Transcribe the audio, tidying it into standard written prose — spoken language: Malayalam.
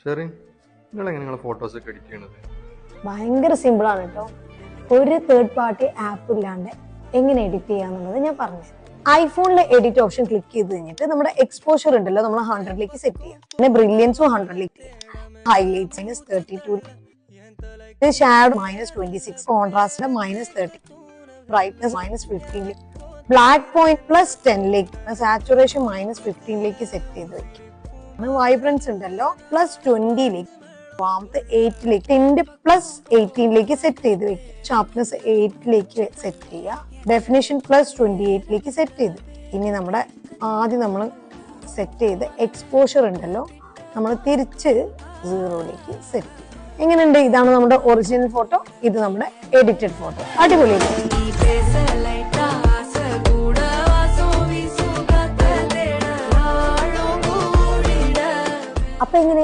ഷെറിൻ, നിങ്ങൾ എങ്ങനെ നിങ്ങളെ ഫോട്ടോസ് ഒക്കെ എഡിറ്റ് ചെയ്യണത്? ഭയങ്കര സിമ്പിൾ ആണ് കേട്ടോ. ഒരു തേർഡ് പാർട്ടി ആപ്പ് ഇല്ലാണ്ട് എങ്ങനെ എഡിറ്റ് ചെയ്യാന്നുള്ളത് ഞാൻ പറഞ്ഞു. ഐഫോണിലെ എഡിറ്റ് ഓപ്ഷൻ ക്ലിക്ക് ചെയ്ത് കഴിഞ്ഞിട്ട് നമ്മുടെ എക്സ്പോഷർ ഉണ്ടല്ലോ നമ്മൾ 100ലേക്ക് സെറ്റ് ചെയ്യാം. പിന്നെ ബ്രില്യൻസും 100ലേക്ക് ചെയ്യാം. Highlights -32, shadow -26, contrast -30, brightness -15, black point +10ലേക്ക്, സാച്ചുറേഷൻ -15ലേക്ക് സെറ്റ് ചെയ്ത് വെക്കും. വൈബ്രൻസ് ഉണ്ടല്ലോ +20ലേക്ക്, വാംത്ത് 8ലേക്ക്, ടിന്റ് +18ലേക്ക് സെറ്റ് ചെയ്ത് വെക്കും. ഷാർപ്നെസ് 8ലേക്ക് സെറ്റ് ചെയ്യുക. ഡെഫിനിഷൻ +28ലേക്ക് സെറ്റ് ചെയ്ത്. ഇനി നമ്മുടെ ആദ്യം നമ്മൾ സെറ്റ് ചെയ്ത് എക്സ്പോഷർ ഉണ്ടല്ലോ നമ്മൾ തിരിച്ച് 0ലേക്ക് സെറ്റ് ചെയ്യും. എങ്ങനെയുണ്ട്? ഇതാണ് നമ്മുടെ ഒറിജിനൽ ഫോട്ടോ, ഇത് നമ്മുടെ എഡിറ്റഡ് ഫോട്ടോ. അടിപൊളിയല്ലേ? അപ്പൊ എങ്ങനെ